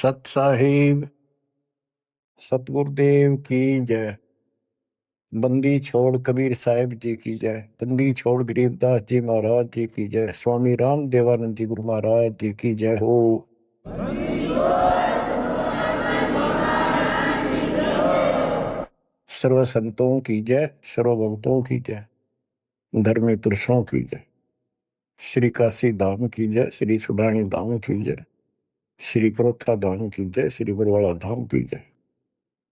सत साहिब सतगुरुदेव की जय। बंदी छोड़ कबीर साहिब जी की जय। बंदी छोड़ गरीबदास जी महाराज जी की जय। स्वामी राम देवानंद जी गुरु महाराज जी की जय हो। सर्व संतों की जय, सर्व भक्तों की जय, धर्मी पुरुषों की जय। श्री काशी धाम की जय, श्री सुडानी धाम की जय, श्री परोथा धाम की जय, श्री बरवाड़ा धाम की जय।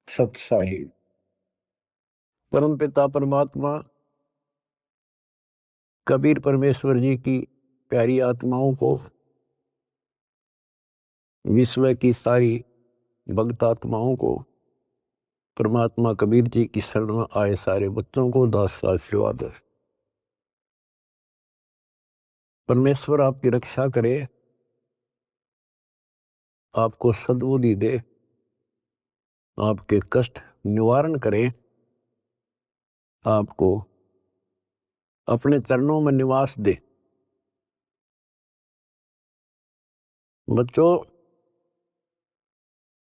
सत साहिब परम पिता परमात्मा कबीर परमेश्वर जी की प्यारी आत्माओं को, विश्व की सारी भक्त आत्माओं को, परमात्मा कबीर जी की शरण में आए सारे बच्चों को दास आशीर्वाद। परमेश्वर आपकी रक्षा करे, आपको सद्बुद्धि दे, आपके कष्ट निवारण करे, आपको अपने चरणों में निवास दे। बच्चों,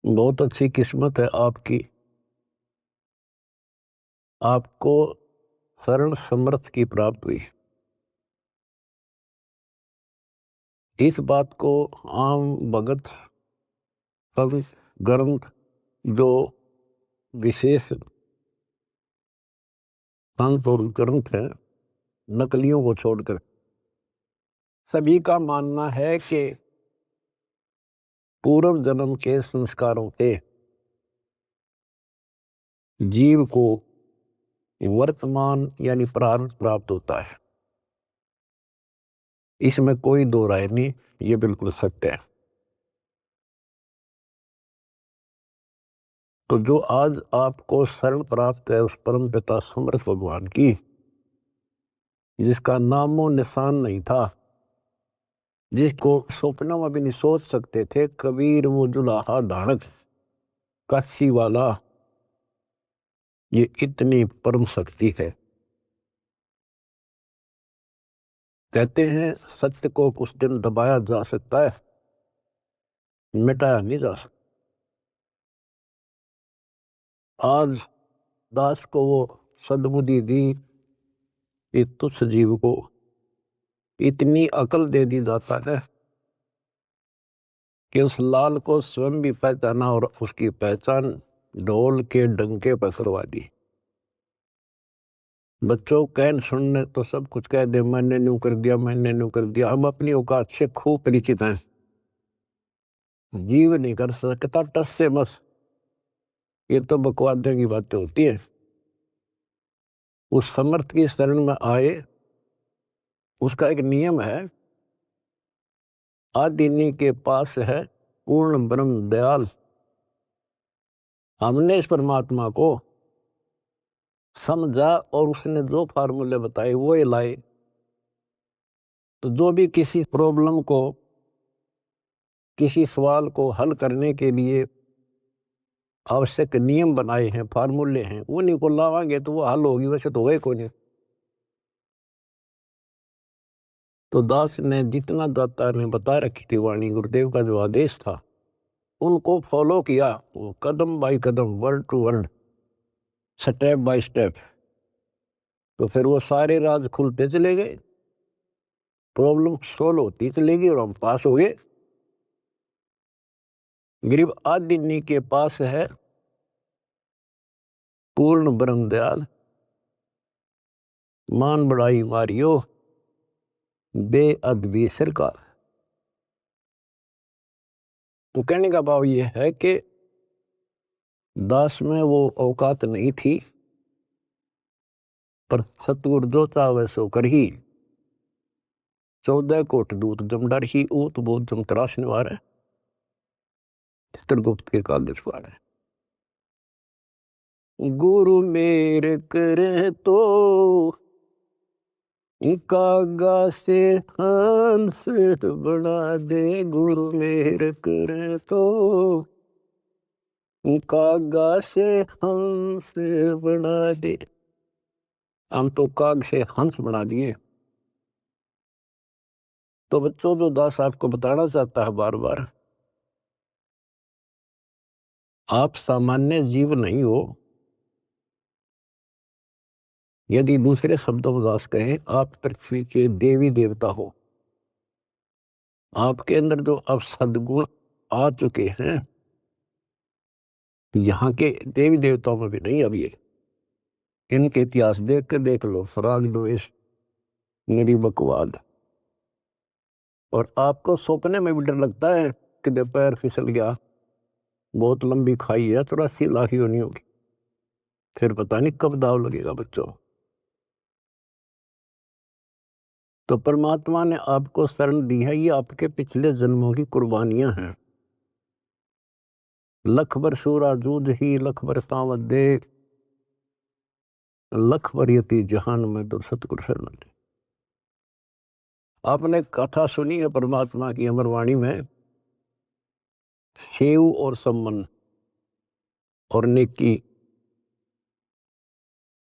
बहुत अच्छी किस्मत है आपकी, आपको शरण समर्थ की प्राप्त हुई। इस बात को आम भगत संत ग्रंथ जो विशेष संत और ग्रंथ है, नकलियों को छोड़कर सभी का मानना है कि पूर्व जन्म के संस्कारों से जीव को वर्तमान यानी प्रारब्ध प्राप्त होता है। इसमें कोई दो राय नहीं, ये बिल्कुल सत्य है। तो जो आज आपको शरण प्राप्त है उस परम पिता समर्थ भगवान की, जिसका नामो निशान नहीं था, जिसको स्वप्न में भी नहीं सोच सकते थे, कबीर वो जुलाहा धारक काशी वाला, ये इतनी परम शक्ति है। कहते हैं सत्य को कुछ दिन दबाया जा सकता है, मिटाया नहीं जा सकता। आज दास को वो सद्बुद्धि दी, इस तुच्छ जीव को इतनी अकल दे दी जाता है कि उस लाल को स्वयं भी पहचाना और उसकी पहचान ढोल के डंके पर करवा दी। बच्चों कहन सुनने तो सब कुछ कह दे, मैंने न्यू कर दिया, मैंने न्यू कर दिया। हम अपनी औकात से खूब परिचित हैं। जीव नहीं कर सकता टस से मस, ये तो बकवादे की बातें होती है। उस समर्थ की शरण में आए, उसका एक नियम है, आदिनी के पास है पूर्ण ब्रह्म दयाल। हमने इस परमात्मा को समझा और उसने जो फार्मूले बताए वो ये लाए। तो जो भी किसी प्रॉब्लम को, किसी सवाल को हल करने के लिए आवश्यक नियम बनाए हैं, फार्मूले हैं, उन्हीं को लावांगे तो वो हल होगी, वैसे तो वही को नहीं। तो दास ने जितना दाता ने बता रखी थी वाणी, गुरुदेव का जो आदेश था, उनको फॉलो किया, वो कदम बाय कदम, word to word, step by step. तो फिर वो सारे राज खुलते चले गए, प्रॉब्लम सोल्व होती चलेगी और हम पास हो गए। गरीब आदिनी के पास है पूर्ण ब्रह्म दयाल, मान बढ़ाई मारियो बेअदबी सरकार। तो कहने का भाव ये है कि दास में वो औकात नहीं थी, पर सतगुरु जो चाहे सो कर ही। 14 कोट दूत जमडर ही ऊत बोध जम तराश निवार है, चित्रगुप्त के कागज पार है। गुरु मेरे करे तो कागा से हंस बना दे, गुरु मेरे करे तो कागा से हंस बना दे। हम तो काग से हंस बना दिए। तो बच्चों, जो दास आपको बताना चाहता है बार बार, आप सामान्य जीव नहीं हो। यदि दूसरे शब्दों में दास कहें, आप पृथ्वी के देवी देवता हो। आपके अंदर जो अब सद्गुण आ चुके हैं, यहाँ के देवी देवताओं में भी नहीं। अब ये इनके इतिहास देख के देख लो, फराग द्वेष, निरीबकवाद। और आपको सपने में भी डर लगता है कि पैर फिसल गया, बहुत लंबी खाई है, 84 लाख ही होनी होगी, फिर पता नहीं कब दाव लगेगा बच्चों। तो परमात्मा ने आपको शरण दी है, ये आपके पिछले जन्मों की कुर्बानियां हैं। लख बर सूरा जूझ ही लख बर सावत दे, लख बर यति जहान में तो सतगुरु शरण दे। आपने कथा सुनी है परमात्मा की अमरवाणी में, सेव और सम्मन और नेकी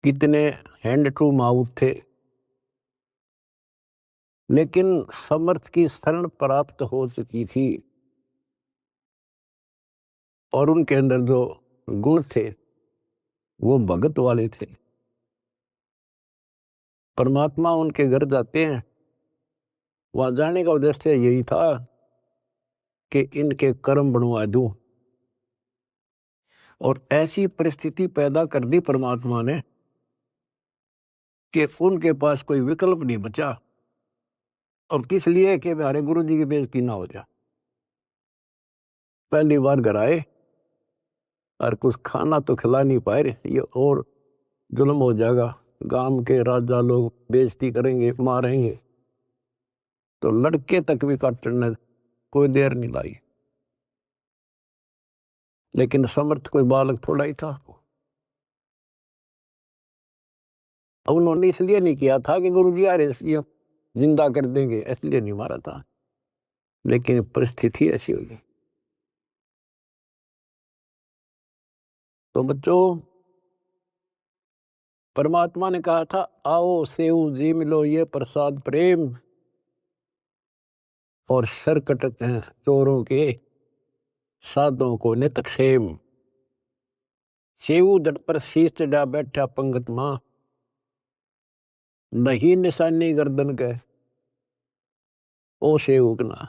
कितने हैंड टू माउथ थे, लेकिन समर्थ की शरण प्राप्त हो चुकी थी और उनके अंदर जो गुण थे वो भगत वाले थे। परमात्मा उनके घर जाते हैं, वहां जाने का उद्देश्य यही था कि इनके कर्म बनवा दूं। और ऐसी परिस्थिति पैदा कर दी परमात्मा ने कि उनके पास कोई विकल्प नहीं बचा। और किस लिए कि हमारे गुरु जी की बेइज्जती ना हो जाए। पहली बार घर आए और कुछ खाना तो खिला नहीं पाए, ये और जुल्म हो जाएगा, गांव के राजा लोग बेइज्जती करेंगे, मारेंगे। तो लड़के तक भी काटने कोई देर नहीं लाई। लेकिन समर्थ कोई बालक थोड़ा ही था। अब उन्होंने इसलिए नहीं किया था कि गुरु जी यार इसलिए जिंदा कर देंगे, इसलिए नहीं मारा था, लेकिन परिस्थिति ऐसी हुई। तो बच्चों, परमात्मा ने कहा था आओ सेऊ जी मिलो ये प्रसाद प्रेम, और सर कटते हैं चोरों के साधों को नित क्षेम। सेऊ दट पर शीश चढ़ा बैठा पंगत मां, नहीं निशानी गर्दन के ओ सेवक ना।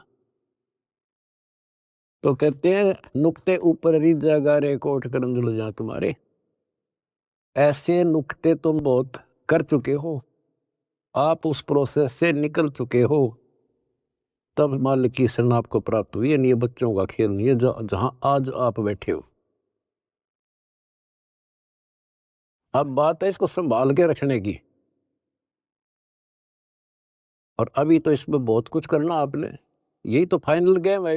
तो कहते हैं नुक्ते ऊपर रिजा गारे कोट करम जुल जा तुम्हारे। ऐसे नुक्ते तुम बहुत कर चुके हो, आप उस प्रोसेस से निकल चुके हो, तब मालिक की शरण आपको प्राप्त हुई है। नहीं, ये बच्चों का खेल नहीं है जहां आज आप बैठे हो। अब बात है इसको संभाल के रखने की। और अभी तो इसमें बहुत कुछ करना आपने, यही तो फाइनल गेम है।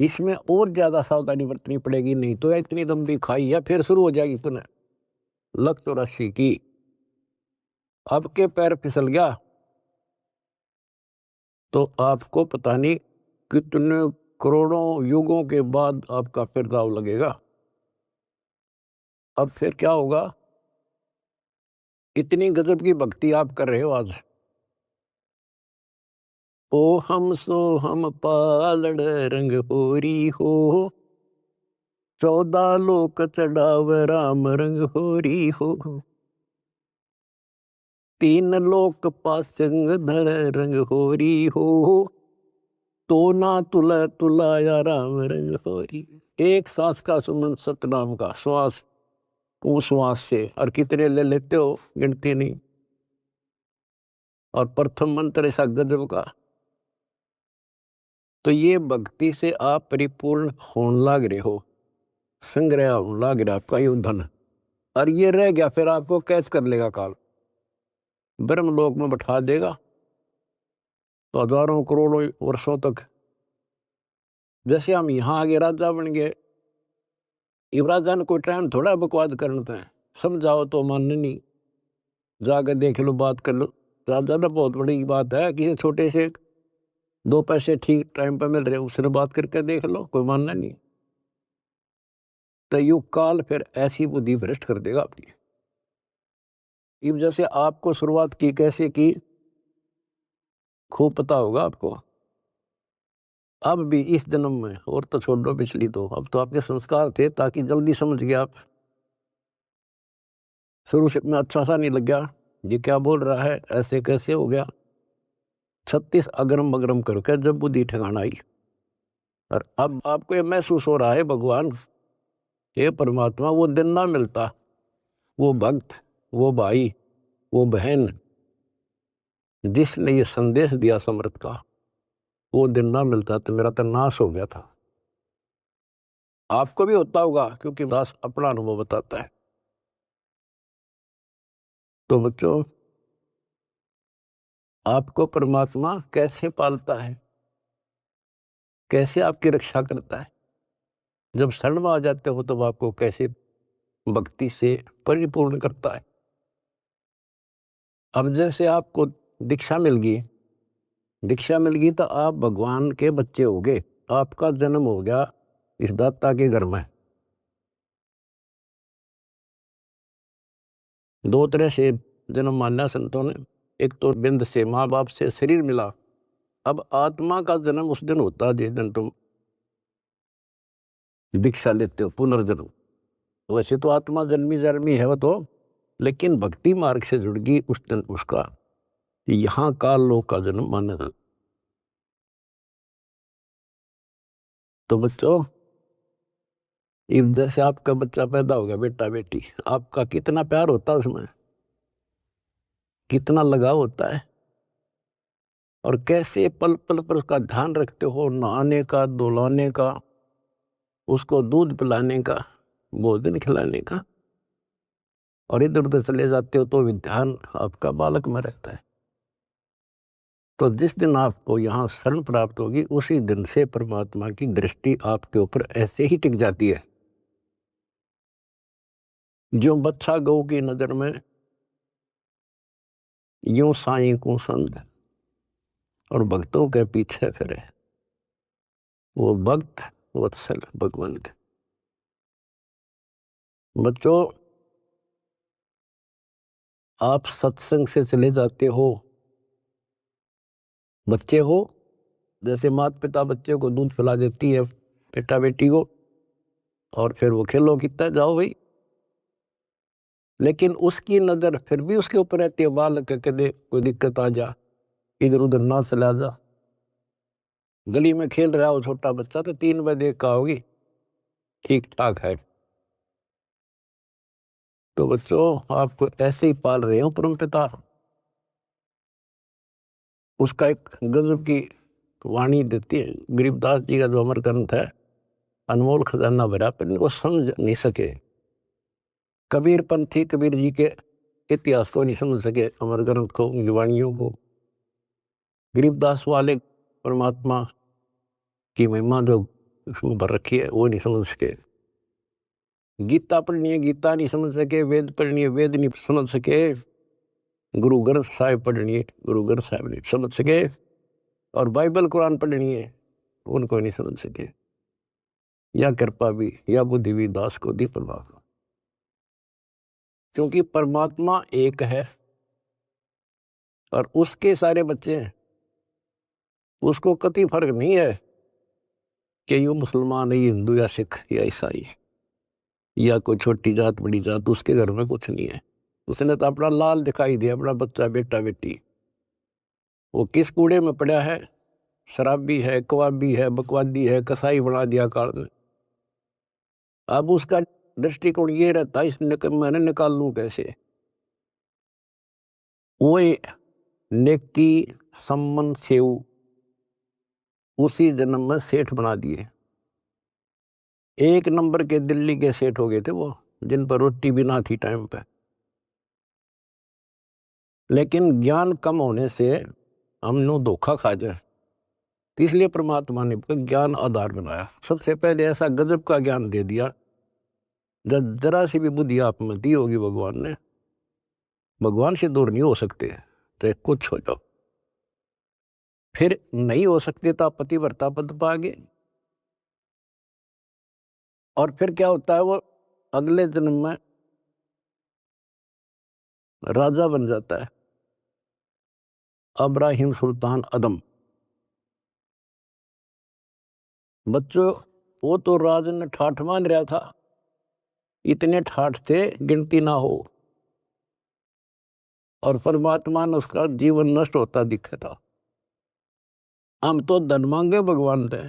इसमें और ज्यादा सावधानी बरतनी पड़ेगी, नहीं तो इतनी लंबी खाई है फिर शुरू हो जाएगी पुनः। लख 84 की अब के पैर फिसल गया तो आपको पता नहीं कितने करोड़ों युगों के बाद आपका फिर दाव लगेगा। अब फिर क्या होगा, इतनी गजब की भक्ति आप कर रहे हो आज। ओ हम सो हम पालड़ रंग होरी हो, 14 लोक चढ़ाव राम रंग होरी हो, 3 लोक पासंग धर रंग होरी हो, तो ना तुला तुलाया राम रंग होरी। एक सांस का सुमन सतनाम का श्वास, उस श्वास से और कितने ले लेते हो गिनती नहीं। और प्रथम मंत्र ऐसा गजब का। तो ये भक्ति से आप परिपूर्ण होने लग रहे हो, संग्रह होने लग रहा आपका ये धन। और ये रह गया फिर आपको कैच कर लेगा काल, ब्रह्मलोक में बैठा देगा तो हजारों करोड़ों वर्षों तक। जैसे हम यहाँ आगे राजा बन गए, इब राजा ने कोई टाइम थोड़ा बकवाद करना है, समझाओ तो मानने नहीं, जाकर देख लो बात कर लो। राजा ना बहुत बड़ी बात है, किसी छोटे से 2 पैसे ठीक टाइम पर मिल रहे उसने बात करके देख लो, कोई मानना नहीं। तो युग काल फिर ऐसी बुद्धि भ्रष्ट कर देगा आपकी। इब जैसे आपको शुरुआत की कैसे की खूब पता होगा आपको। अब भी इस जन्म में, और तो छोड़ दो पिछली, तो अब तो आपके संस्कार थे ताकि जल्दी समझ गए आप। शुरू से में अच्छा सा नहीं लग गया, ये क्या बोल रहा है, ऐसे कैसे हो गया। 36 अगरम बगरम करके जब बुद्धि ठिकाना आई, और अब आपको ये महसूस हो रहा है भगवान, ये परमात्मा वो दिन ना मिलता, वो भक्त, वो भाई, वो बहन जिसने ये संदेश दिया समर्थ का, वो दिन ना मिलता तो मेरा तो नाश हो गया था। आपको भी होता होगा, क्योंकि दास अपना अनुभव बताता है। तो बच्चों, आपको परमात्मा कैसे पालता है, कैसे आपकी रक्षा करता है, जब शरण में आ जाते हो तब आपको कैसे भक्ति से परिपूर्ण करता है। अब जैसे आपको दीक्षा मिल गई, दीक्षा मिल गई तो आप भगवान के बच्चे हो गए, आपका जन्म हो गया इस दाता के घर में। दो तरह से जन्म माना संतों ने, एक तो बिंद से माँ बाप से शरीर मिला, अब आत्मा का जन्म उस दिन होता है जिस दिन तुम दीक्षा लेते हो, पुनर्जन्म। वैसे तो आत्मा जन्मी जन्मी है वो तो, लेकिन भक्ति मार्ग से जुड़ गई उस दिन उसका यहाँ काल लोक का जन्म माना जाता। तो बच्चों, जैसे आपका बच्चा पैदा हो गया, बेटा बेटी, आपका कितना प्यार होता है उसमें, कितना लगाव होता है, और कैसे पल पल पर उसका ध्यान रखते हो, नहाने का, धुलाने का, उसको दूध पिलाने का, भोजन खिलाने का, और इधर उधर चले जाते हो तो भी ध्यान आपका बालक में रहता है। तो जिस दिन आपको यहाँ शरण प्राप्त होगी, उसी दिन से परमात्मा की दृष्टि आपके ऊपर ऐसे ही टिक जाती है। जो बच्चा गौ की नजर में यूं साईं को संग और भक्तों के पीछे फिरे, वो भक्त वत्सल भगवंत। बच्चों, आप सत्संग से चले जाते हो, बच्चे हो, जैसे माता पिता बच्चे को दूध पिला देती है, बेटा बेटी को, और फिर वो खेलो कितना जाओ भाई, लेकिन उसकी नजर फिर भी उसके ऊपर रहती है, बालक के दे कोई दिक्कत आ जा, इधर उधर ना चला जा। गली में खेल रहा हो छोटा बच्चा तो 3 बजे का होगी, ठीक ठाक है। तो बच्चों, आपको ऐसे ही पाल रहे हो परम पिता। उसका एक गजब की वाणी देती है, गरीबदास जी का जो अमर ग्रंथ है, अनमोल खजाना भरा, पर इनको समझ नहीं सके। कबीर पंथी कबीर जी के इतिहास को नहीं समझ सके, अमर ग्रंथ को, उनकी वाणियों को। गरीबदास वाले परमात्मा की महिमा जो उसमें भर रखी है वो नहीं समझ सके। गीता पढ़नी है, गीता नहीं समझ सके। वेद पढ़नी है, वेद नहीं समझ सके। गुरु ग्रंथ साहिब पढ़नी है, गुरु ग्रंथ साहिब नहीं समझ सके। और बाइबल कुरान पढ़नी है, उनको नहीं समझ सके। या कृपा भी या बुद्धि भी दास को दी परमात्मा, क्योंकि परमात्मा एक है और उसके सारे बच्चे हैं। उसको कति फर्क नहीं है कि ये मुसलमान है, ये हिंदू या सिख या ईसाई या कोई छोटी जात बड़ी जात, उसके घर में कुछ नहीं है। उसने तो अपना लाल दिखाई दिया, अपना बच्चा बेटा बेटी। वो किस कूड़े में पड़ा है, शराबी है, कबाबी है, बकवादी है, कसाई बना दिया काल में। अब उसका दृष्टिकोण ये रहता है, मैंने निकाल लूं कैसे। वो नेकी सम्मन सेव उसी जन्म में सेठ बना दिए। 1 नंबर के दिल्ली के सेठ हो गए थे वो, जिन पर रोटी भी ना थी टाइम पे। लेकिन ज्ञान कम होने से हम लोग धोखा खा जाए, इसलिए परमात्मा ने ज्ञान आधार बनाया। सबसे पहले ऐसा गजब का ज्ञान दे दिया, जब जरा सी भी बुद्धि आप में दी होगी भगवान ने, भगवान से दूर नहीं हो सकते, तो कुछ हो जाओ। फिर नहीं हो सकते तो आप पतिव्रता पद पाओगे। और फिर क्या होता है, वो अगले जन्म में राजा बन जाता है, अब्राहिम सुल्तान अदम। बच्चों, वो तो राज ने ठाठ मान रहा था, इतने ठाठ थे गिनती ना हो, और परमात्मा ने उसका जीवन नष्ट होता दिखा था। हम तो धन मांगे भगवान से,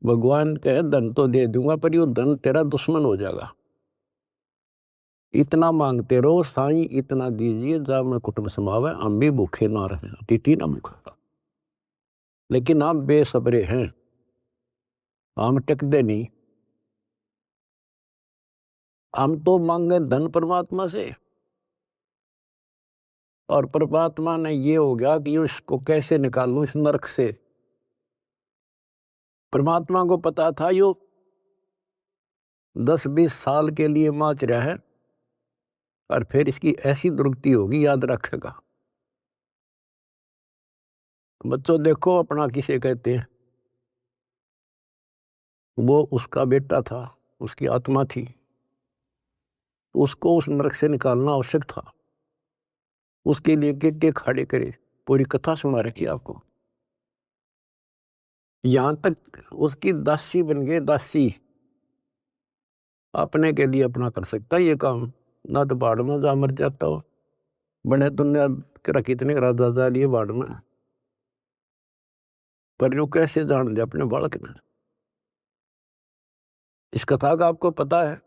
भगवान कहे धन तो दे दूंगा पर यो धन तेरा दुश्मन हो जाएगा, इतना मांगते रहो साईं इतना दीजिए जब मैं कुटुंब समावे, हम भी भूखे ना रहे, अतिथि ना भूखा। लेकिन हम बेसब्रे हैं, हम टिकते नहीं, हम तो मांगे धन परमात्मा से, और परमात्मा ने ये हो गया कि इसको कैसे निकालूं इस नरक से। परमात्मा को पता था यो 10-20 साल के लिए माच रहा है, और फिर इसकी ऐसी दुर्गति होगी, याद रखेगा। बच्चों देखो, अपना किसे कहते हैं, वो उसका बेटा था, उसकी आत्मा थी, उसको उस नरक से निकालना आवश्यक था। उसके लिए के खड़े करे, पूरी कथा सुना रखी आपको। यहां तक उसकी दासी बन गए, दासी अपने के लिए अपना कर सकता ये काम, ना तो बाढ़ में जा मर जाता हो, बने दुनिया के कितने राजा जा लिए बाढ़ में, पर यो कैसे जान ले अपने बालक ने। इस कथा का आपको पता है।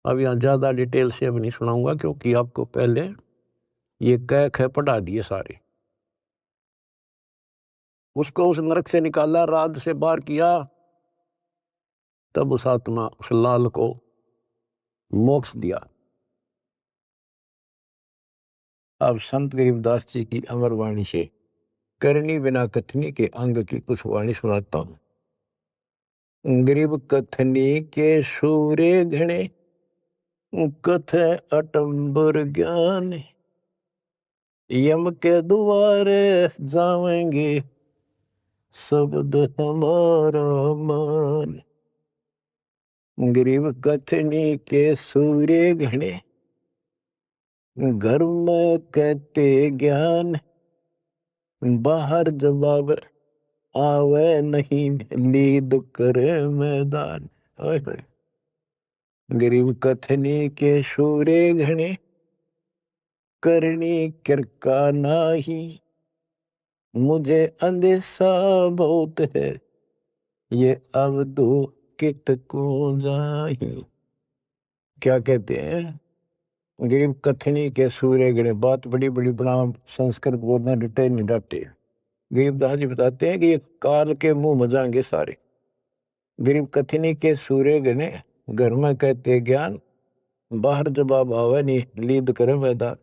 अब यहाँ ज्यादा डिटेल से अब नहीं सुनाऊंगा, क्योंकि आपको पहले ये कह ख पढ़ा दिए सारे। उसको उस नरक से निकाला, राज से बाहर किया, तब उस आत्मा उस लाल को मोक्ष दिया। अब संत गरीबदास जी की अमर वाणी से करनी बिना कथनी के अंग की कुछ वाणी सुनाता हूं। गरीब कथनी के सूरे घणे, कथ अटंबर ज्ञान, यम के द्वारे जावेंगे शब्द हमारा मान। गरीब कथनी के सूरे घणे, घर में कहते ज्ञान, बाहर जवाब आवे नहीं, नींद करे मैदान। गरीब कथनी के सूरे घणे, करनी किरका नाही, मुझे अंदेशा बहुत है, ये अब दो कित को जाही। क्या कहते हैं, गरीब कथनी के सूर्य गणे, बात बड़ी बड़ी बना संस्कृत बोलना डटे नहीं डटे। गरीबदास जी बताते हैं कि ये काल के मुंह मजाएंगे सारे। गरीब कथनी के सूर्य गणे, घर में कहते ज्ञान, बाहर जवाब आवे नहीं, लीद करे मैदान।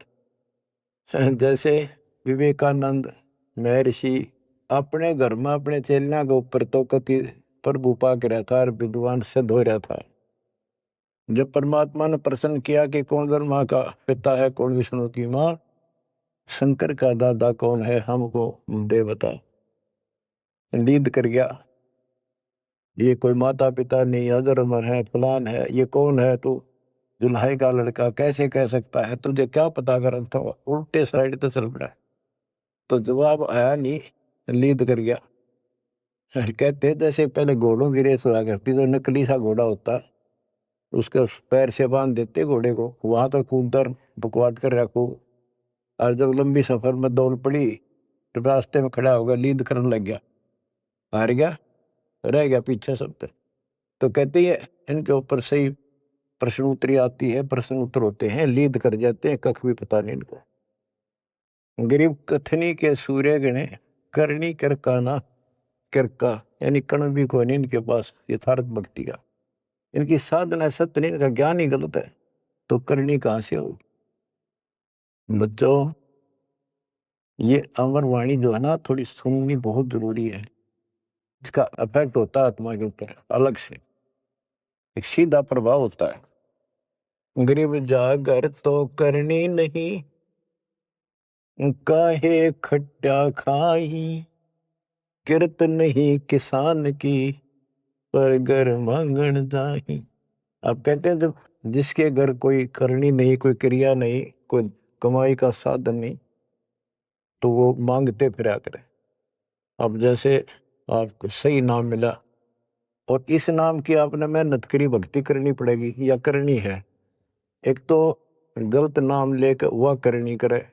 जैसे विवेकानंद महर्षि अपने घर में अपने चेलिया के ऊपर तो कति प्रभु पाक रहा था और विद्वान सिद्ध हो रहा था। जब परमात्मा ने प्रश्न किया कि कौन ब्रह्मा का पिता है, कौन विष्णु की माँ, शंकर का दादा कौन है, हमको दे बता। लीद कर गया, ये कोई माता पिता नहीं, अधर्म है, फलान है, ये कौन है तू, जुल्हाई का लड़का कैसे कह सकता है, तुझे क्या पता कर था। उल्टे साइड तो चल पड़ा, तो जवाब आया नहीं, लीद कर गया। कहते जैसे पहले घोड़ों की रेस हुआ करती, तो नकली सा घोड़ा होता, उसके पैर से बांध देते घोड़े को, वहां तक कूदकर बकवाद कर रखो, और जब लंबी सफर में दौड़ पड़ी तो रास्ते में खड़ा होगा, लीद करने लग गया, हार गया, रह गया पीछे सब तक। तो कहते हैं इनके ऊपर सही प्रश्न उत्तरी आती है, प्रश्न उत्तर होते हैं, लीद कर जाते हैं, कख भी पता नहीं इनको। गरीब कथनी के सूर्य गणे, करनी कर काना, किरका यानी कण भी कोई नहीं इनके पास यथार्थ भक्ति का, इनकी साधना सत्य नहीं, इनका ज्ञान ही गलत है, तो करनी कहां से होगी। बच्चों, ये अमर वाणी जो है ना, थोड़ी सुननी बहुत जरूरी है। इसका इफेक्ट होता है आत्मा के ऊपर अलग से, एक सीधा प्रभाव होता है। गरीब जागर तो करनी नहीं, काहे खट्टा खाई, किरत नहीं किसान की, पर घर मांगन जाही। आप कहते हैं जब जिसके घर कोई करनी नहीं, कोई क्रिया नहीं, कोई कमाई का साधन नहीं, तो वो मांगते फिरा करे। अब जैसे आपको सही नाम मिला, और इस नाम की आपने मेहनत करी, भक्ति करनी पड़ेगी या करनी है। एक तो गलत नाम लेकर वह करनी करे,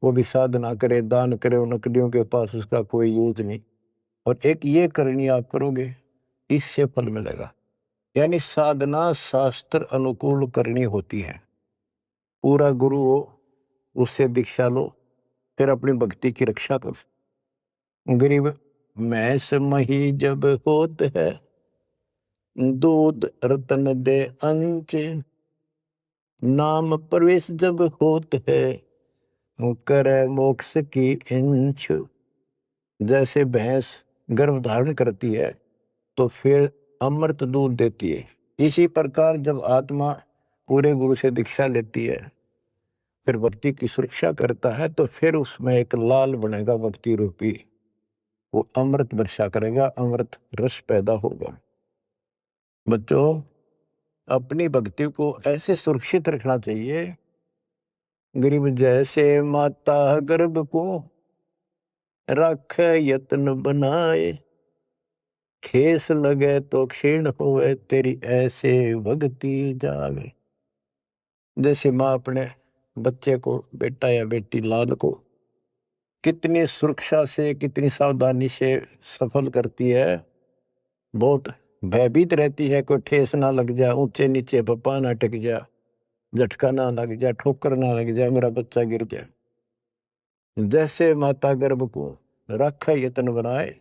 वो भी साधना करे, दान करे, उन नकलियों के पास उसका कोई यूज नहीं। और एक ये करनी आप करोगे, इससे फल मिलेगा। यानी साधना शास्त्र अनुकूल करनी होती है। पूरा गुरु हो, उससे दीक्षा लो, फिर अपनी भक्ति की रक्षा करो। गरीब मैस मही जब होत है, दूध रतन दे अंच, नाम प्रवेश जब होत है, करे मोक्ष की इंच। जैसे भैंस गर्भ धारण करती है तो फिर अमृत दूध देती है, इसी प्रकार जब आत्मा पूरे गुरु से दीक्षा लेती है, फिर भक्ति की सुरक्षा करता है, तो फिर उसमें एक लाल बनेगा भक्ति रूपी, वो अमृत वर्षा करेगा, अमृत रस पैदा होगा। बच्चों, अपनी भक्ति को ऐसे सुरक्षित रखना चाहिए। गरीब जैसे माता गर्भ को रखे यत्न बनाए, ठेस लगे तो क्षीण होए, तेरी ऐसे भक्ति जागे। जैसे माँ अपने बच्चे को, बेटा या बेटी लाल को कितनी सुरक्षा से, कितनी सावधानी से सफल करती है, बहुत भयभीत रहती है, कोई ठेस ना लग जाए, ऊंचे नीचे पप्पा ना टिक जाए, झटका ना लग जाए, ठोकर ना लग जाए, मेरा बच्चा गिर जाए। जैसे माता गर्भ को रखे यत्न बनाए,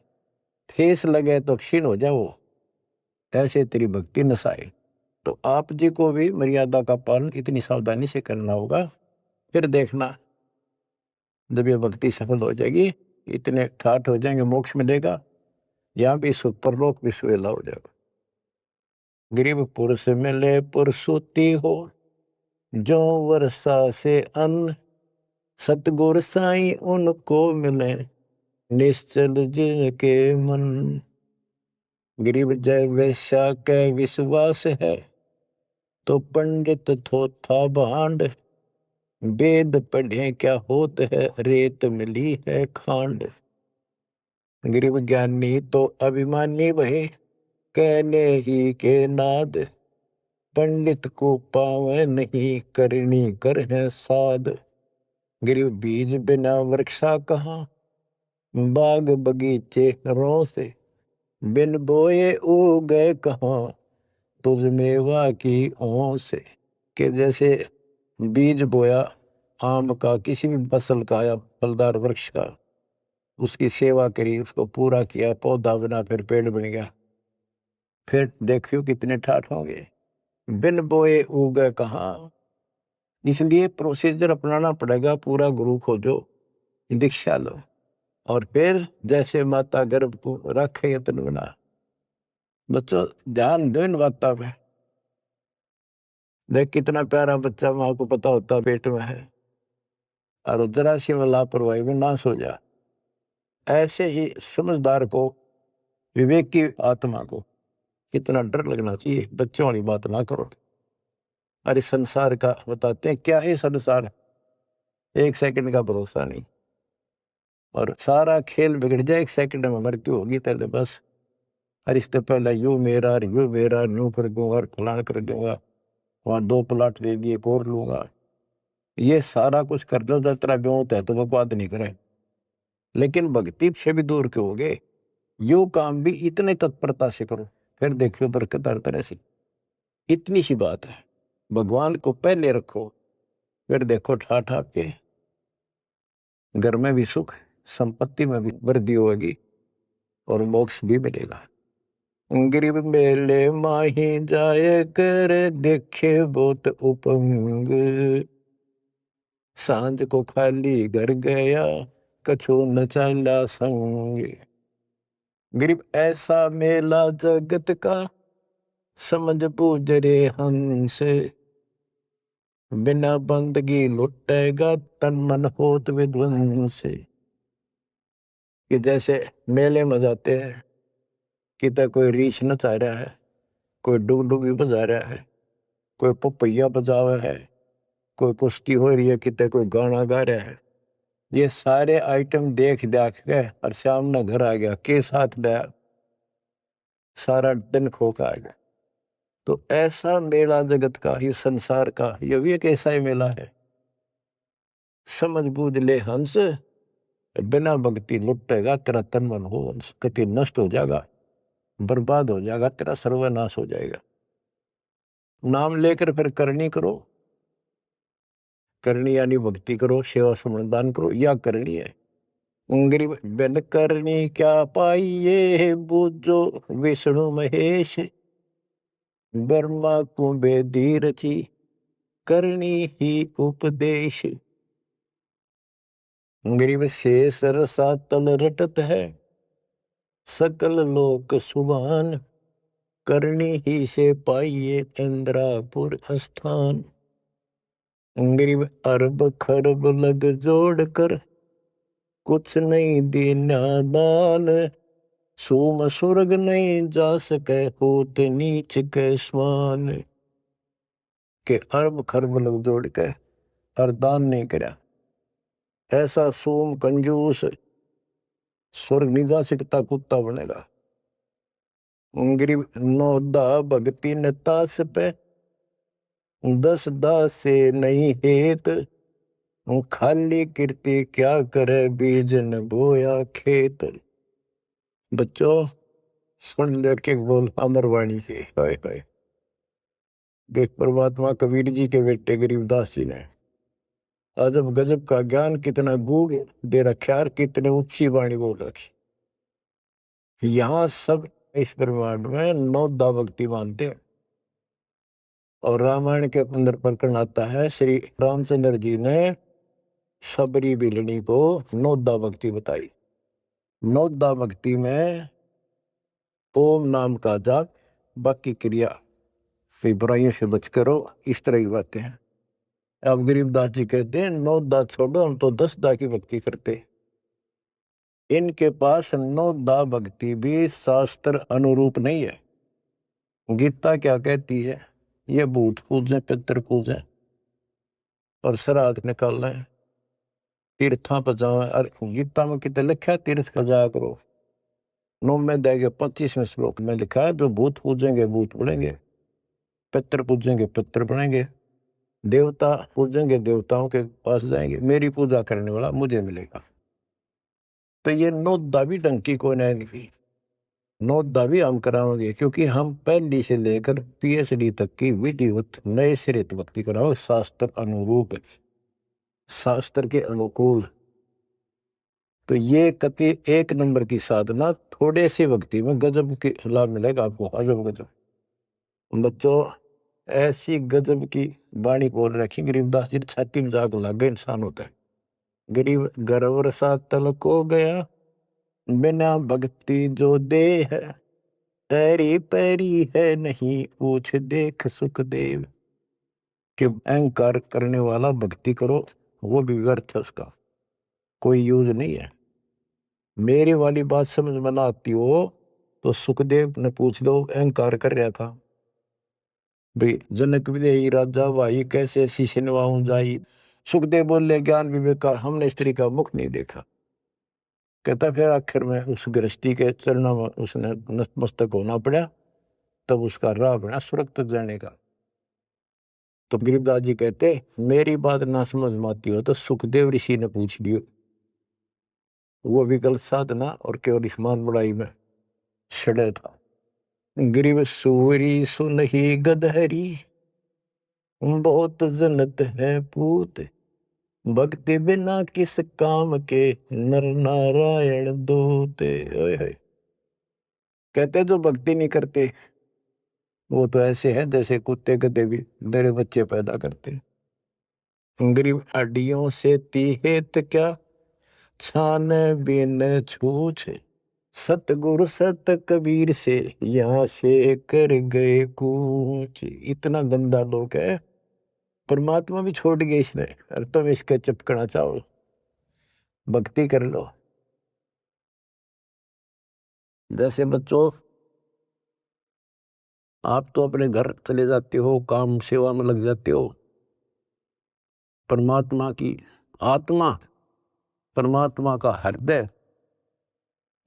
ठेस लगे तो क्षीण हो जाओ, ऐसे तेरी भक्ति नसाए। तो आप जी को भी मर्यादा का पालन इतनी सावधानी से करना होगा। फिर देखना, जब ये भक्ति सफल हो जाएगी, इतने ठाठ हो जाएंगे, मोक्ष मिलेगा, यहाँ भी सुख, परलोक भी सुहेला हो जाएगा। गरीब पुरुष मिले पुरसुती हो, जो वर्षा से अन्न, सतगुर साई उनको मिले, निश्चल जिनके मन। गरीब जय वैश्या के विश्वास है, तो पंडित थोथा भांड, वेद पढ़े क्या होत है, रेत मिली है खांड। गरीब ज्ञानी तो अभिमानी वही, कहने ही के नाद, पंडित को पावे नहीं, करनी कर है साध। गरीब बीज बिना वृक्षा कहाँ, बाग बगीचे रो से, बिन बोए उगे कहाँ, तुझ मेवा की ओं से। कि जैसे बीज बोया आम का, किसी भी फसल का या फलदार वृक्ष का, उसकी सेवा करी, उसको पूरा किया, पौधा बना, फिर पेड़ बन गया, फिर देखियो कितने ठाठ होंगे। बिन बोए उगे कहाँ, इसलिए प्रोसीजर अपनाना पड़ेगा। पूरा गुरु खोजो, दीक्षा लो, और फिर जैसे माता गर्भ को रखे यत्न बना। बच्चों, ध्यान दो इन बातों पे। देख कितना प्यारा बच्चा, माँ को पता होता पेट में है, और जरा सी में लापरवाही में नाश हो जा। ऐसे ही समझदार को, विवेक की आत्मा को कितना डर लगना चाहिए। बच्चों वाली बात ना करो। अरे संसार का बताते हैं, क्या है संसार, एक सेकंड का भरोसा नहीं, और सारा खेल बिगड़ जाए, एक सेकंड में मृत्यु होगी तेरे बस। अरे इससे पहले यू मेरा, यू मेरा, यूं कर दूंगा, फलान कर दूंगा, वहां 2 प्लाट ले लिए, एक और लूंगा। ये सारा कुछ कर लो, जब तेरा ब्योत है तो बकवाद नहीं करे, लेकिन भक्ति से भी दूर क्यों। यो काम भी इतने तत्परता से करो, फिर देखियो बरकत हर तरह से। इतनी सी बात है, भगवान को पहले रखो, फिर देखो ठाठ आपके घर में भी सुख, संपत्ति में भी वृद्धि होगी, और मोक्ष भी मिलेगा। गरीब मेले माही जाए कर, देखे बहुत उपंग, सांझ को खाली घर गया, कछु न चला संग। गरीब ऐसा मेला जगत का, समझ बूझ रे हंस, बिना बंदगी लुटेगा, तन मन होत विध्वंस। कि जैसे मेले में जाते हैं, कितना कोई रीछ नचा रहा है, कोई डुगडुगी बजा रहा है, कोई पपैया बजा रहा है, कोई कुश्ती हो रही है, कितने कोई गाना गा रहा है। ये सारे आइटम देख देख के और सामने घर आ गया, के साथ दया सारा दिन खो का आ गया। तो ऐसा मेला जगत का, ये संसार का, ये भी एक ऐसा ही मेला है। समझ बूझ ले हंस, बिना भक्ति लुटेगा तेरा तन मन हो हंस, कति नष्ट हो जाएगा, बर्बाद हो जाएगा, तेरा सर्वनाश हो जाएगा। नाम लेकर फिर करनी करो, करनी यानी भक्ति करो, सेवा समर्दान करो, या करनी है। गरीब बिन करनी क्या पाइये, बूझो विष्णु महेश, ब्रह्मा को बेदी रची, करनी ही उपदेश। गरीब शेष रसातल रटत है, सकल लोक सुभान, करनी ही से पाइये इंद्रापुर स्थान। गरीब अरब खरब लग जोड़ कर, कुछ नहीं दीना दान, सोम स्वर्ग नहीं जा सके, होत नीच के स्वान। के अरब खरब लग जोड़ के और दान नहीं करा, ऐसा सोम कंजूस स्वर्ग नहीं जा सकता, कुत्ता बनेगा। गरीब नौदा भक्ति नतास पे, 10 दास से नहीं हेत, खाली कीर्ति क्या करे, बीज न बोया खेत। बच्चों सुन ले के बोल अमरवाणी के, हाय हाय। देख परमात्मा कबीर जी के बेटे गरीबदास जी ने अजब गजब का ज्ञान कितना गूढ़ दे रखा, कितने ऊंची वाणी बोल रखी। यहाँ सब इस ब्रह्मांड में 9 दा भक्ति मानते हैं। और रामायण के अंदर प्रकरण आता है, श्री रामचंद्र जी ने सबरी बिलनी को 9 दा भक्ति बताई। 9 दा भक्ति में ओम नाम का जाप, बाकी क्रिया, फिर बुराइयों से बच करो, इस तरह की बातें हैं। अब गरीबदास जी कहते हैं 9 दा छोड़ो, हम तो 10 दा की भक्ति करते। इनके पास 9 दा भक्ति भी शास्त्र अनुरूप नहीं है। गीता क्या कहती है, ये भूत पूजें पितर पूजें और श्राद्ध निकालना है, तीर्थां पर जाओ। और गीता में कितने लिखा है, तीर्थ का जाया करो। 9 में देगे 25वें श्लोक में लिखा है, जो भूत पूजेंगे भूत बनेंगे, पितर पूजेंगे पितर बनेंगे, देवता पूजेंगे देवताओं के पास जाएंगे, मेरी पूजा करने वाला मुझे मिलेगा। तो ये 9 दा भी डंकी को नहीं, 9 दा भी हम कराओगे, क्योंकि हम पहली से लेकर PhD तक की विधिवत नए सिरे भक्ति कराओगे, शास्त्र अनुरूप, शास्त्र के अनुकूल। तो ये कति 1 नंबर की साधना, थोड़े से भक्ति में गजब के लाभ मिलेगा आपको, अजब गजब। बच्चों ऐसी गजब की वाणी बोल रखी गरीबदास जी, छाती में जाग लग गए इंसान होता है। गरीब गर्व सा तल को गया, बिना भक्ति जो दे है, तेरी पैरी है नहीं पूछ देख सुखदेव। कि अहंकार करने वाला भक्ति करो, वो भी व्यर्थ है, उसका कोई यूज नहीं है। मेरी वाली बात समझ में ना आती हो तो सुखदेव ने पूछ लो, अहंकार कर रहा था भाई, जनक विदेही राजा भाई कैसे शीशे नवाऊं जाई। सुखदेव बोले, ज्ञान विवेक का हमने स्त्री का मुख नहीं देखा। कहता फिर आखिर में उस गृहस्थी के चरणों में उसने नतमस्तक होना पड़ा, तब उसका राह बना स्वर्ग तक जाने का। तो गरीबदास जी कहते, मेरी बात ना समझ में आती हो तो सुखदेव ऋषि ने पूछ लियो, वो भी गलत साधना और केवल ईमान बड़ाई में सड़े था। गरीब सूरी सुनही गदहरी, बहुत जनत है पूत, भक्ति बिना किस काम के, नर नारायण दूते। ओए होए। कहते जो भक्ति नहीं करते वो तो ऐसे है जैसे कुत्ते गधे भी मेरे बच्चे पैदा करते। गरीब हड्डियों से तीहेत क्या, छान बिन छूछ, सतगुरु सत कबीर से यहाँ से कर गए कूच। इतना गंदा लोग है, परमात्मा भी छोड़ गए इसने, और तुम इसके चिपकना चाहो, भक्ति कर लो। जैसे बच्चों आप तो अपने घर चले जाते हो, काम सेवा में लग जाते हो, परमात्मा की आत्मा परमात्मा का हृदय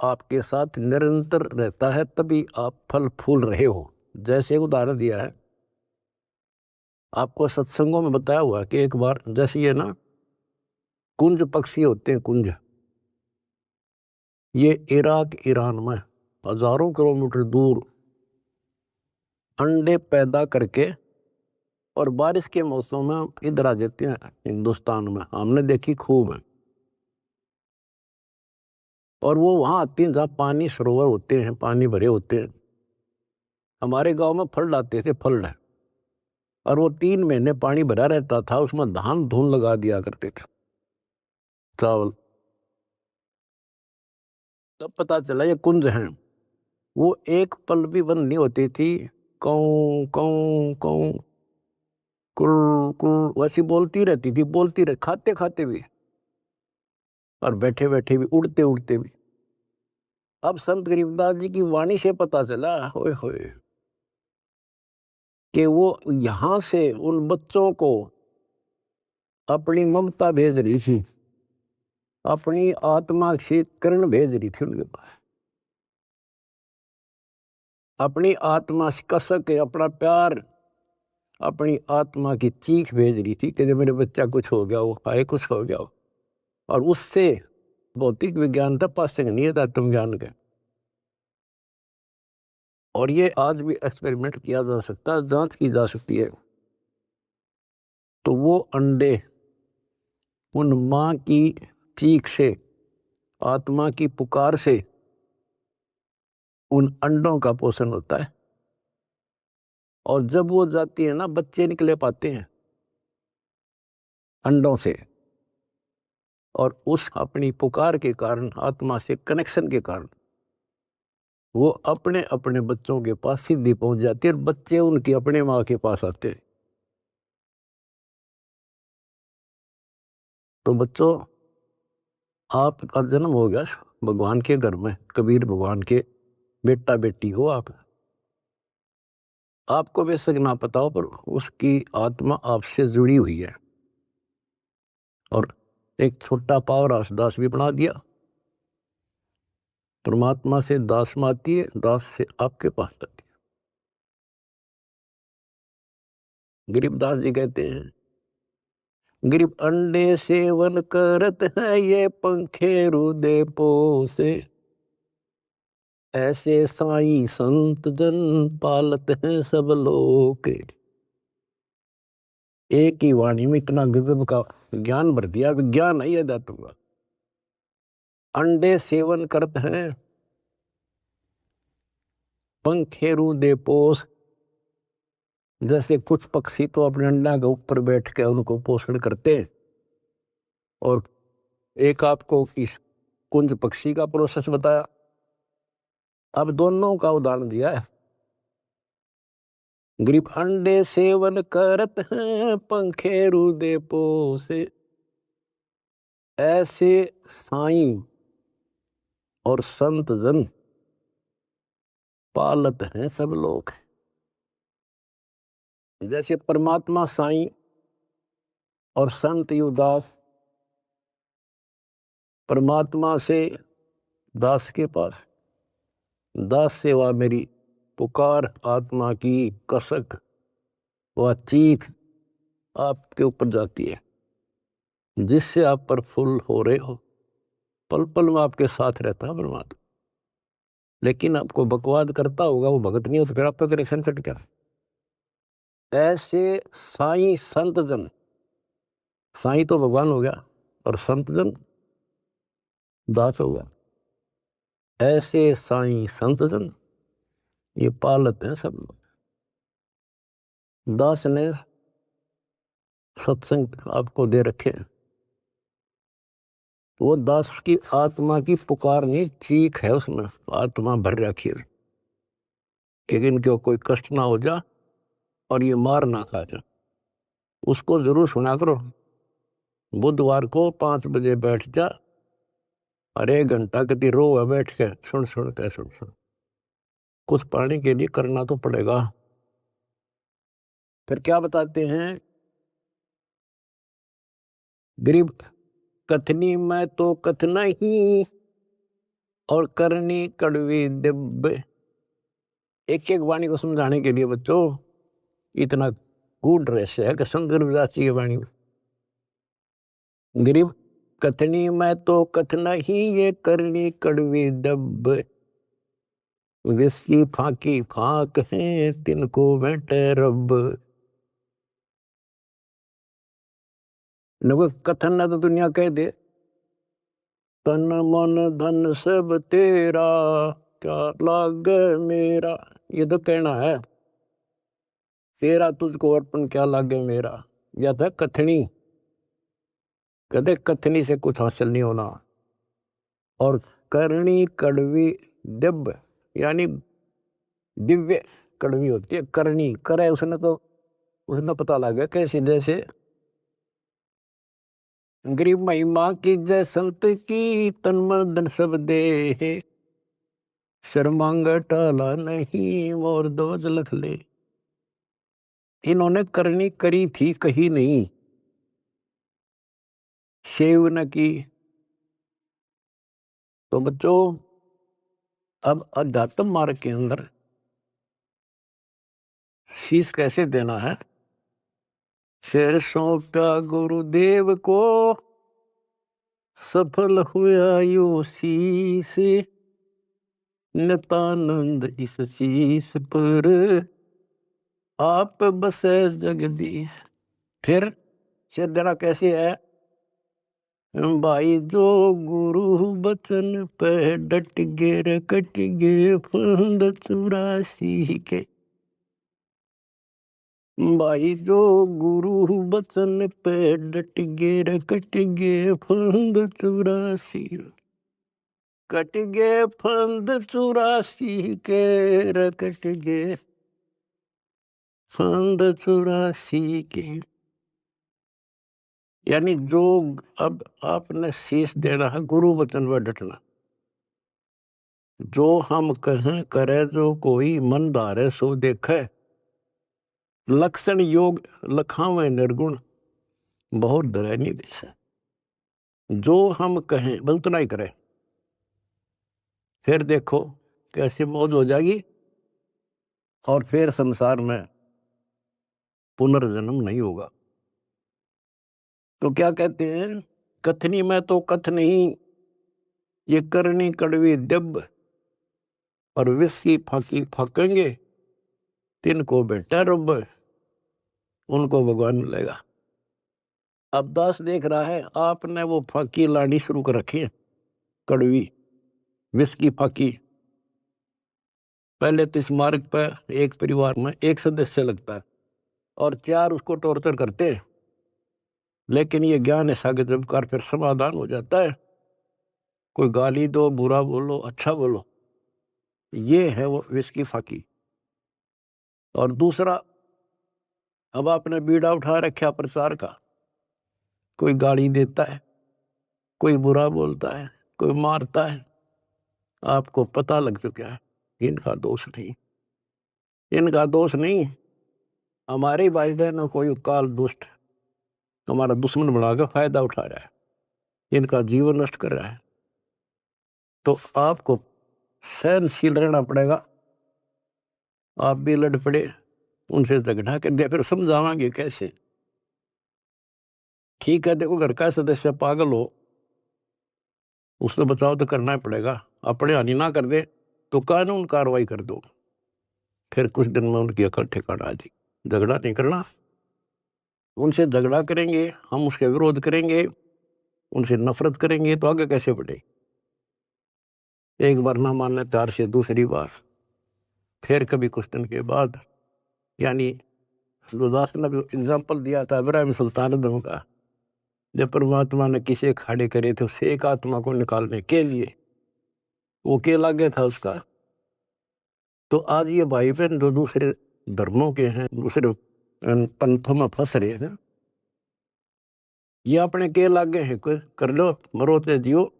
आपके साथ निरंतर रहता है, तभी आप फल फूल रहे हो। जैसे उदाहरण दिया है आपको, सत्संगों में बताया हुआ कि एक बार जैसे ये ना कुंज पक्षी होते हैं, कुंज, ये इराक ईरान में हजारों किलोमीटर दूर अंडे पैदा करके और बारिश के मौसम में इधर आ जाते हैं हिंदुस्तान में, हमने देखी खूब है। और वो वहां आती हैं जहाँ पानी सरोवर होते हैं, पानी भरे होते हैं। हमारे गांव में फल आते थे, फल है, और वो 3 महीने पानी भरा रहता था, उसमें धान धून लगा दिया करते थे, चावल। तब पता चला ये कुंज हैं। वो एक पल भी बंद नहीं होती थी, कौं कौं कौं कुर कुर वैसी बोलती रहती थी, बोलती रह, खाते खाते भी और बैठे बैठे भी, उड़ते उड़ते भी। अब संत गरीबदास जी की वाणी से पता चला, होए होए, कि वो यहां से उन बच्चों को अपनी ममता भेज रही थी, अपनी आत्मा से किरण भेज रही थी उनके पास, अपनी आत्मा से कसक के अपना प्यार, अपनी आत्मा की चीख भेज रही थी कि जब मेरे बच्चा कुछ हो गया हो, आए कुछ हो गया हो। और उससे भौतिक विज्ञान था, पासिंग नहीं था तुम ज्ञान के। और ये आज भी एक्सपेरिमेंट किया जा सकता है, जांच की जा सकती है। तो वो अंडे उन माँ की चीख से, आत्मा की पुकार से उन अंडों का पोषण होता है। और जब वो जाती है ना, बच्चे निकले पाते हैं अंडों से, और उस अपनी पुकार के कारण, आत्मा से कनेक्शन के कारण, वो अपने अपने बच्चों के पास सीधी पहुंच जाती है, और बच्चे उनकी अपने माँ के पास आते हैं। तो बच्चों, आपका जन्म हो गया भगवान के घर में, कबीर भगवान के बेटा बेटी हो आप। आपको बेशक ना पता हो, पर उसकी आत्मा आपसे जुड़ी हुई है। और एक छोटा पावर हाउस दास भी बना दिया। परमात्मा से दास में आती है, दास से आपके पास आती है। गरीबदास जी कहते हैं, गरीब अंडे सेवन करत है, ये पंखे रुदे पोसे, ऐसे साईं संत जन पालत हैं सब लोग। एक ही वाणी में इतना गजब का ज्ञान भर दिया, विज्ञान नहीं है दातों का। अंडे सेवन करते हैं, पंखे रुदे पोस, जैसे कुछ पक्षी तो अपने अंडा के ऊपर बैठ के उनको पोषण करते हैं। और एक आपको इस कुंज पक्षी का प्रोसेस बताया, अब दोनों का उदाहरण दिया है। गरीब अंडे सेवन करत हैं, पंखे रुदे पोसे, ऐसे साईं और संत जन पालत हैं सब लोग। जैसे परमात्मा साईं और संत युवदास परमात्मा से दास के पास, दास सेवा मेरी पुकार, आत्मा की कसक व चीख आपके ऊपर जाती है, जिससे आप प्रफुल्ल हो रहे हो। पल पल में आपके साथ रहता है परमात्मा। लेकिन आपको बकवाद करता होगा, वो भगत नहीं हो, तो फिर आपका कनेक्शन कट गया। ऐसे साईं संत जन, साईं तो भगवान हो गया और संत जन दास हो गया। ऐसे साईं संत जन ये पालत हैं सब लोग। दास ने सत्संग आपको दे रखे हैं, वो दास की आत्मा की पुकार नहीं, चीख है उसमें, आत्मा भर रखी है कि इनको कोई कष्ट ना हो जा और ये मार ना खा जा। उसको जरूर सुना करो। बुधवार को 5 बजे बैठ जा और 1 घंटा कति रो है बैठ के, सुन सुन के, सुन सुन। कुछ पाने के लिए करना तो पड़ेगा। फिर क्या बताते हैं, गरीब कथनी मैं तो कथना ही और करनी कड़वी दिव्य। एक एक वाणी को समझाने के लिए बच्चों इतना गूढ़ रहस्य है कि शंकर विदास जी की वाणी में गरीब कथनी मैं तो कथना ही ये करनी कड़वी दब। विस्की फाकी फाक है तिनको बैठे रब। न कथन ना तो दुनिया कह दे तन मन धन सब तेरा क्या लाग मेरा। ये तो कहना है तेरा तुझको अर्पण क्या लागे मेरा। या था कथनी कहते कथनी से कुछ हासिल नहीं होना। और करनी कड़वी दिव्य यानी दिव्य कड़वी होती है। करनी करे उसने पता लग गया कैसे जैसे गरीब महिमा की जय संत की तन मन धन सब दे। शर्मांग टाला नहीं मोर दोज लख ले। इन्होंने करनी करी थी कही नहीं सेव न की। तो बच्चों अब अध्यात्म मार्ग के अंदर शीश कैसे देना है। शेर सौंपा गुरुदेव को सफल हुआ यो शीश। नितानंद इस शीश पर आप बसे जगदीश। फिर शेर देना कैसे है भाई जो गुरु बचन पे डट गे रकट गे फंद 84 के। भाई जो गुरु बचन पे डट गे रकट गे फंद 84। कट गे फंद 84 के रकट गे फंद 84 के। यानी जो अब आपने शीश देना है गुरु वचन पर डटना। जो हम कहें करे जो कोई मन धारे सो देखे। लक्षण योग लखावे निर्गुण बहुत दरैनी देश है। जो हम कहें बस उतना ही करें फिर देखो कैसे मौज हो जाएगी। और फिर संसार में पुनर्जन्म नहीं होगा। तो क्या कहते हैं कथनी में तो कथ नहीं ये करनी कड़वी दब। और विष की फाकी फाकेंगे तिनको बेटा रब उनको भगवान मिलेगा। अब दास देख रहा है आपने वो फाकी लानी शुरू कर रखी है कड़वी विष की फाकी। पहले तो इस मार्ग पर एक परिवार में एक सदस्य लगता है और 4 उसको टॉर्चर करते हैं। लेकिन ये ज्ञान ऐसा कि जब कर फिर समाधान हो जाता है। कोई गाली दो बुरा बोलो अच्छा बोलो ये है वो विष की फाकी। और दूसरा अब आपने बीड़ा उठा रखा प्रचार का। कोई गाली देता है कोई बुरा बोलता है कोई मारता है। आपको पता लग चुका है इनका दोष नहीं। इनका दोष नहीं हमारे भाई बहनों कोई काल दुष्ट हमारा दुश्मन बनाकर फायदा उठा रहा है इनका जीवन नष्ट कर रहा है। तो आपको सहनशील रहना पड़ेगा। आप भी लड़ पड़े उनसे झगड़ा कर दिया फिर समझावांगे कैसे। ठीक है देखो घर का सदस्य पागल हो उससे बचाव तो करना ही पड़ेगा। अपने हानि ना कर दे तो कानून कार्रवाई कर दो। फिर कुछ दिन में उनकी अकल ठिकाना आ जाएगी। झगड़ा नहीं करना। उनसे झगड़ा करेंगे हम उसके विरोध करेंगे उनसे नफरत करेंगे तो आगे कैसे बढ़े। एक बार ना मानने 4 से दूसरी बार फिर कभी कुछ दिन के बाद। यानी गुरदास ने भी एग्जाम्पल दिया था इब्राहिम सुल्तान का जब परमात्मा ने किसे खड़े करे थे उसे एक आत्मा को निकालने के लिए वो के लागे था उसका। तो आज ये भाई बहन जो दूसरे धर्मों के हैं दूसरे पंथों में फंस रहे हैं ये अपने के लागे हैं कोई कर लो मरो ते जियो।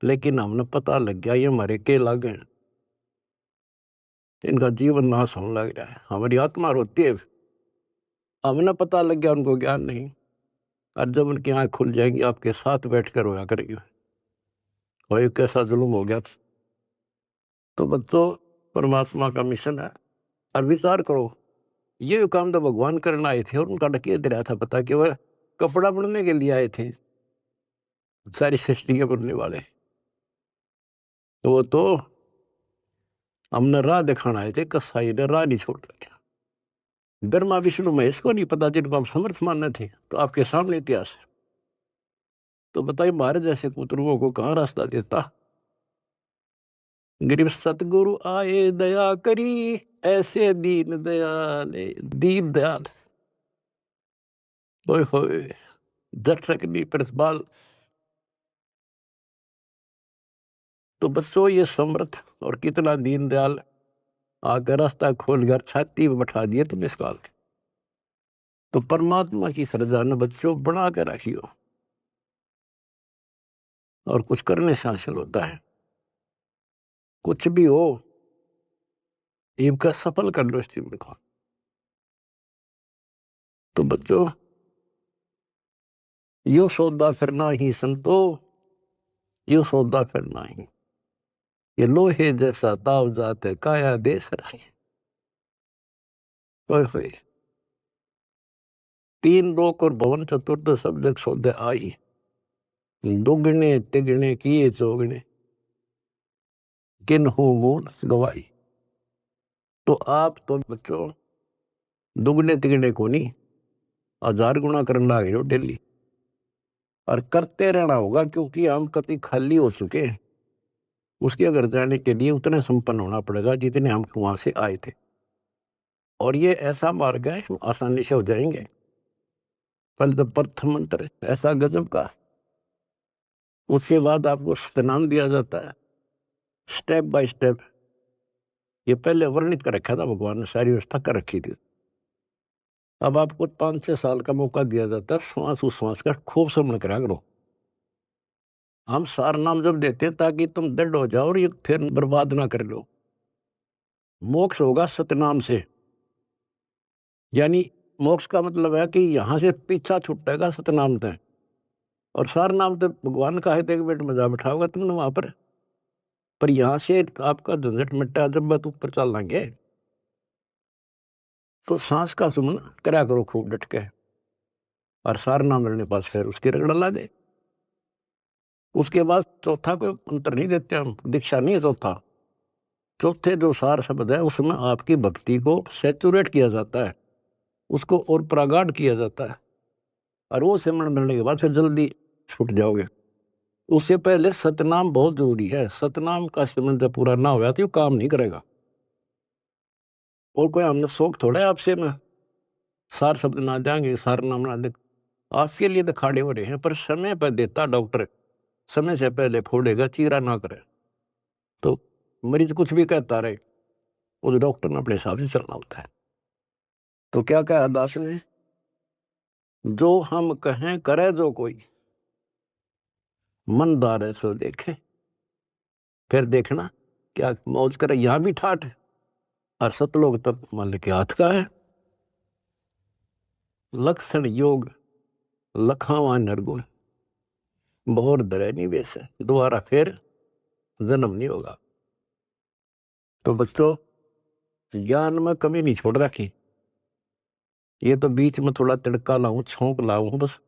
लेकिन हमने पता लग गया ये हमारे के लागे हैं इनका जीवन नाश होने लग रहा है। हमारी आत्मा रोती है हमने पता लग गया उनको ज्ञान नहीं। और जब उनकी आँख खुल जाएंगी आपके साथ बैठकर रोया करेंगे, और ये कैसा जुल्म हो गया। तो बच्चों, परमात्मा का मिशन है, और विचार करो, ये काम तो भगवान करने आए थे और उनका डकिया दे रहा था, पता कि वह कपड़ा बनने के लिए आए थे, सारी सृष्टि के बनने वाले। तो वो तो हमने राह दिखाना आए थे, कसाई ने राह नहीं छोड़ रखा। ब्रह्मा विष्णु महेश को नहीं पता, जिनको हम समर्थ मानने थे, तो आपके सामने इतिहास है। तो बताइए, हमारे जैसे कुतरुओं को कहाँ रास्ता देता। गरीब सतगुरु आए दया करी, ऐसे दीन दयाल, दीन दयाल, ओए होए, दर्शक नहीं प्रतिपाल। तो बच्चों, ये समर्थ और कितना दीन दयाल आकर रास्ता खोल कर छाती में बैठा दिए तुम इस काल के। तो परमात्मा की श्रद्धा न बच्चों बना कर रखियो, और कुछ करने से हासिल होता है। कुछ भी हो, इनका सफल कर लो इस जीवन को। तो बच्चों, यो सौदा फिरना ही संतो, यो सौदा फिरना ही, ये लोहे जैसा ताव जात है, काया देश रहे। ओए होए, तीन लोक और भवन चतुर्थ सब जग सौदे आई, दुगने तिगने किए चौगने, किन हो मूल गवाई। तो आप तो बच्चों दुगने तिगने को नहीं, 1000 गुना करना है डेली, और करते रहना होगा, क्योंकि हम कभी खाली हो चुके हैं। उसके घर जाने के लिए उतने संपन्न होना पड़ेगा जितने हम वहां से आए थे, और ये ऐसा मार्ग है, आसानी से हो जाएंगे। पहले तो प्रथम मंत्र ऐसा गजब का, उसके बाद आपको स्नान दिया जाता है स्टेप बाय स्टेप। ये पहले वर्णित कर रखा था भगवान ने, सारी व्यवस्था कर रखी थी। अब आपको 5-6 साल का मौका दिया जाता है, श्वास उश्वास का खूब समझ करा करो। हम सार नाम जब देते हैं ताकि तुम दृढ़ हो जाओ और ये फिर बर्बाद ना कर लो। मोक्ष होगा सतनाम से, यानी मोक्ष का मतलब है कि यहां से पीछा छुटेगा सतनाम तक, और सार नाम तो भगवान का है, तो एक मिनट मजा बिठाओगा तुमने वहां पर यहां से आपका झंझट मिटा जब बात ऊपर चल लेंगे। तो सांस का सुमन करा करो खूब डट के, और सार नाम मिलने पास फिर उसकी रगड़ ला दे। उसके बाद चौथा कोई अंतर नहीं देते हम, दीक्षा नहीं है चौथा। चौथे जो सार शब्द है उसमें आपकी भक्ति को सैचुरेट किया जाता है, उसको और प्रगाढ़ किया जाता है, और वो सिमरण मिलने के बाद फिर जल्दी छूट जाओगे। उससे पहले सतनाम बहुत जरूरी है। सतनाम का सिमरण जब पूरा ना होगा तो ये काम नहीं करेगा। और कोई हमने शौक थोड़ा है आपसे में सार शब्द ना देंगे, सार नाम ना दे, आपके लिए तो खाड़े हो रहे हैं, पर समय पर देता डॉक्टर, समय से पहले फोड़ेगा, चीरा ना करे। तो मरीज कुछ भी कहता रहे, उस डॉक्टर ने अपने हिसाब से चलना होता है। तो क्या कहा दास ने, जो हम कहें करे जो कोई, मन दार सो देखे। फिर देखना क्या मौज करे, यहां भी ठाठ, और सतलोक तक मान के हाथ का है। लक्षण योग लखावा नरगुण, बहुर दरे नहीं वैसे, दोबारा फिर जन्म नहीं होगा। तो बच्चों, ज्ञान में कमी नहीं छोड़ रखी, ये तो बीच में थोड़ा तिड़का लाऊं, छोंक लाऊं बस।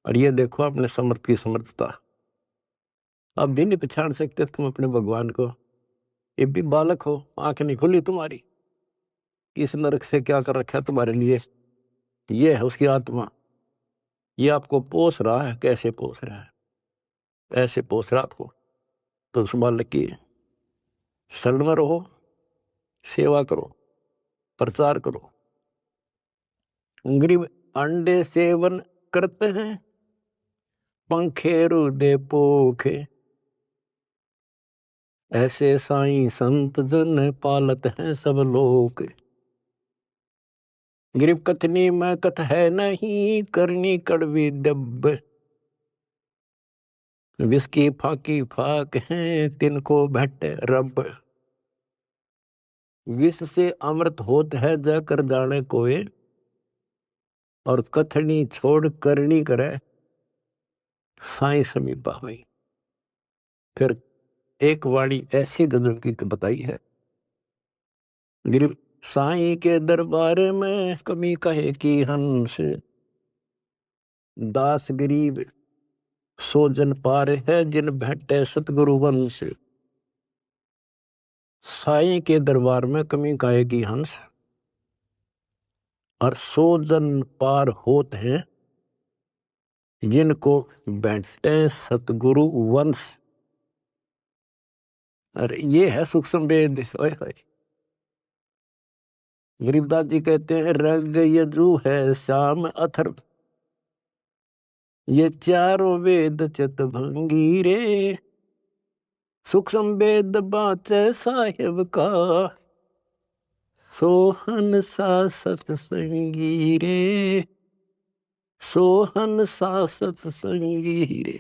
और ये देखो अपने समर्थ की समर्थता, अब भी नहीं पहचान सकते तुम अपने भगवान को। ये भी बालक हो, आंख नहीं खुली तुम्हारी, किस नरक से क्या कर रखा है तुम्हारे लिए। ये है उसकी आत्मा, ये आपको पोस रहा है। कैसे पोस रहा है, ऐसे पोस रहा आपको। तो उस बालक की शरण में रहो, सेवा करो, प्रचार करो। गरीब अंडे सेवन करते हैं, पंखे रुदे पोखे, ऐसे साईं संत जन पालत हैं सब लोग। गरीब कथनी में कथ है नहीं, करनी कड़वी दब, विस्की फाकी फाक है, तिनको भट्टे रब। विष से अमृत होत है, जाकर जाने कोई, और कथनी छोड़ करनी करे साई समीपा हुई। फिर एक वाणी ऐसी गजल की बताई है, गरीब साई के दरबार में कमी कहे की हंस, दास गरीब सो जन पार है जिन भेटे सतगुरु वंश। साई के दरबार में कमी कहे की हंस, और सो जन पार होत हैं जिनको बैठे सतगुरु वंश। अरे ये है सूक्ष्म वेद। गरीबदास जी कहते हैं रग यजु है श्याम अथर्व, ये चारों वेद चितभंगी रे, सूक्ष्म वेद बाचे साहिब का, सोहन सा सतसंगी रे, सोहन सा सतसंगी रे।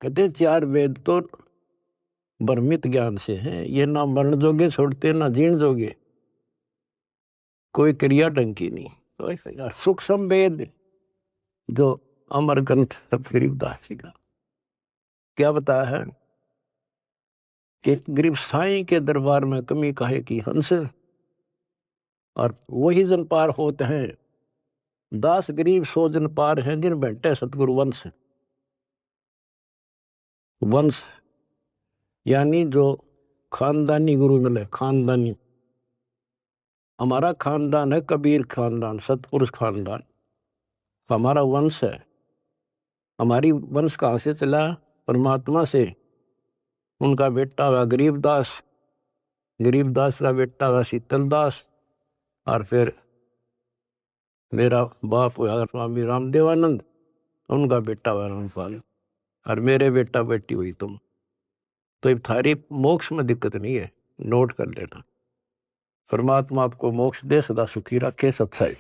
कहते चार वेद तो भ्रमित ज्ञान से हैं, ये ना मरण जोगे छोड़ते ना जीण जोगे, कोई क्रिया ढंग की नहीं। सूक्ष्म वेद जो अमर ग्रंथ गरीबदास जी का क्या बताया है कि गरीब साईं के दरबार में कमी काहे की हंस, और वही जन पार होते हैं, दास गरीब सो जन पार हैं जिन बैठे सतगुरु वंश। वंश यानी जो खानदानी गुरु मिले, खानदानी। हमारा खानदान है कबीर खानदान, सतपुरुष खानदान, हमारा वंश है। हमारी वंश कहाँ से चला? परमात्मा से। उनका बेटा हुआ गरीबदास, गरीबदास का बेटा हुआ शीतलदास, और फिर मेरा बाप हुआ स्वामी रामदेवानंद, उनका बेटा हुआ रामपाल, और मेरे बेटा बेटी हुई तुम। तो अब थारी मोक्ष में दिक्कत नहीं है, नोट कर लेना। परमात्मा आपको मोक्ष दे, सदा सुखी रखे। सत्संग।